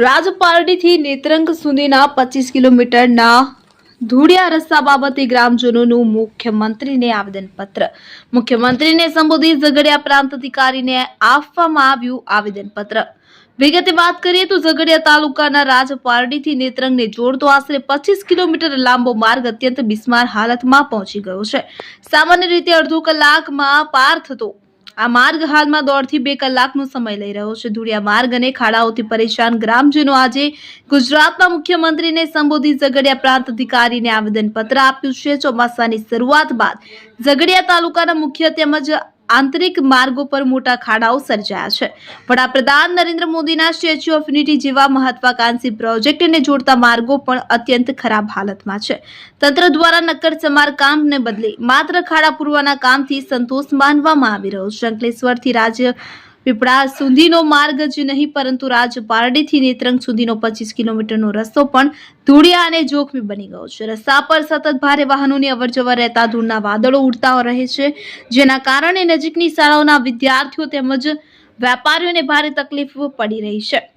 રાજપારડીથી નેત્રંગ સુધીના 25 કિલોમીટરના ધૂળિયા રસ્તા બાબતે ગ્રામજનોનું મુખ્યમંત્રીને આવેદનપત્ર. મુખ્યમંત્રીને સંબોધી ઝઘડિયા પ્રાંત અધિકારીને આપવામાં આવ્યું આવેદનપત્ર. વિગતે વાત કરીએ તો ઝઘડિયા તાલુકાના રાજપારડીથી નેત્રંગને જોડતો આશરે 25 કિલોમીટર લાંબો માર્ગ અત્યંત બિસ્માર હાલતમાં પહોંચી ગયો છે. સામાન્ય રીતે અડધો કલાકમાં પાર થતો આ માર્ગ હાલમાં 1.5 થી 2 કલાકનો સમય લઈ રહ્યો છે. ધૂળિયા માર્ગ અને ખાડાઓથી પરેશાન ગ્રામજનો આજે ગુજરાતના મુખ્યમંત્રીને સંબોધી ઝઘડિયા પ્રાંત અધિકારીને આવેદનપત્ર આપ્યું છે. ચોમાસાની શરૂઆત બાદ ઝઘડિયા તાલુકાના મુખ્ય તેમજ આંતરિક માર્ગો પર મોટા ખાડાઓ સર્જાયા છે. વડાપ્રધાન નરેન્દ્ર મોદીના સ્ટેચ્યુ ઓફ યુનિટી જેવા મહત્વાકાંક્ષી પ્રોજેક્ટને જોડતા માર્ગો પણ અત્યંત ખરાબ હાલતમાં છે. તંત્ર દ્વારા નક્કર સમારકામને બદલે માત્ર ખાડા પૂરવાના કામથી સંતોષ માનવામાં આવી રહ્યો છે. અંકલેશ્વરથી રાજપીપળા સુધીનો માર્ગ જ નહીં પરંતુ રાજપારડીથી નેત્રંગ સુધીનો 25 કિલોમીટરનો રસ્તો પણ ધૂળિયા અને જોખમી બની ગયો છે. રસ્તા પર સતત ભારે વાહનોની અવરજવર રહેતા ધૂળના વાદળો ઉડતા રહે છે, જેના કારણે નજીકની શાળાઓના વિદ્યાર્થીઓ તેમજ વેપારીઓને ભારે તકલીફ પડી રહી છે.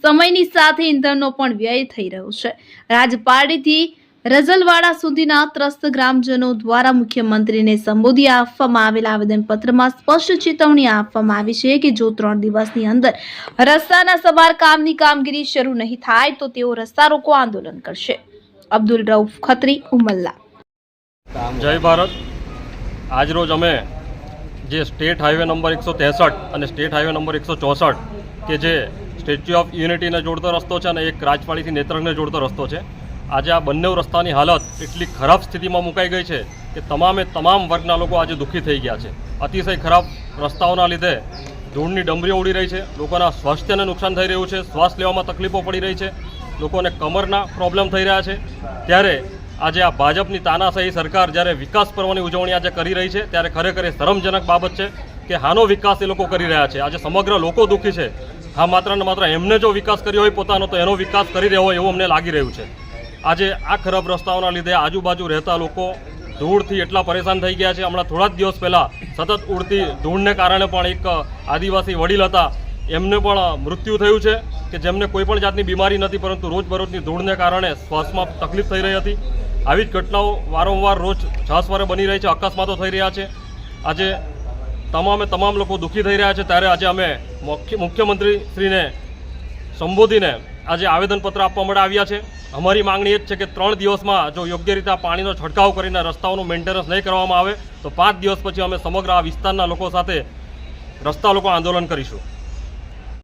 સમયની સાથે ઈંધણનો પણ વ્યય થઈ રહ્યો છે. રાજપારડીથી રજલવાડા સુધીના ત્રસ્ત ગ્રામજનો દ્વારા મુખ્યમંત્રીને સંબોધી આપવામાં આવેલા આવેદનપત્રમાં સ્પષ્ટ ચેતવણી આપવામાં આવી છે કે જો 3 દિવસની અંદર રસ્તાના સમારકામની કામગીરી શરૂ નહીં થાય તો તેઓ રસ્તા રોકો આંદોલન કરશે. અબ્દુલ રઉફ ખત્રી, ઉમલ્લા. જય ભારત. આજરોજ અમે જે સ્ટેટ હાઈવે નંબર 163 અને સ્ટેટ હાઈવે નંબર 164 કે જે સ્ટેચ્યુ ઓફ યુનિટીને જોડતો રસ્તો છે અને એક રાજપાડીથી નેત્રંગને જોડતો રસ્તો છે, આજે આ બંને રસ્તાની હાલત એટલી ખરાબ સ્થિતિમાં મુકાઈ ગઈ છે કે તમામ વર્ગના લોકો આજે દુઃખી થઈ ગયા છે. અતિશય ખરાબ રસ્તાઓના લીધે ધૂળની ડમરીઓ ઉડી રહી છે, લોકોના સ્વાસ્થ્યને નુકસાન થઈ રહ્યું છે, શ્વાસ લેવામાં તકલીફો પડી રહી છે, લોકોને કમરના પ્રોબ્લેમ થઈ રહ્યા છે. ત્યારે આજે આ ભાજપની તાનાશાહી સરકાર જ્યારે વિકાસ પર્વની ઉજવણી આજે કરી રહી છે ત્યારે ખરેખર એ શરમજનક બાબત છે કે હાનો વિકાસ એ લોકો કરી રહ્યા છે. આજે સમગ્ર લોકો દુઃખી છે. હા, માત્ર ને માત્ર એમને જો વિકાસ કર્યો હોય પોતાનો તો એનો વિકાસ કરી રહ્યો હોય એવું અમને લાગી રહ્યું છે. આજે આ ખરાબ રસ્તાઓના લીધે આજુબાજુ રહેતા લોકો ધૂળથી એટલા પરેશાન થઈ ગયા છે. હમણાં થોડા જ દિવસ પહેલાં સતત ઉડતી ધૂળને કારણે પણ એક આદિવાસી વડીલ હતા, એમને પણ મૃત્યુ થયું છે કે જેમને કોઈ પણ જાતની બીમારી નથી પરંતુ રોજબરોજની ધૂળને કારણે શ્વાસમાં તકલીફ થઈ રહી હતી. આવી જ ઘટનાઓ વારંવાર રોજ છાસવારે બની રહી છે, અકસ્માતો થઈ રહ્યા છે. આજે તમામ લોકો દુઃખી થઈ રહ્યા છે. ત્યારે આજે અમે મુખ્યમંત્રીશ્રીને સંબોધીને આજે આવેદનપત્ર આપવા માટે આવ્યા છે. અમારી માંગણી એ જ છે કે 3 દિવસમાં જો યોગ્ય રીતે પાણીનો છંટકાવ કરીને રસ્તાઓનું મેન્ટેનન્સ નહીં કરવામાં આવે તો 5 દિવસ પછી અમે સમગ્ર આ વિસ્તારના લોકો સાથે રસ્તા લોકો આંદોલન કરીશું.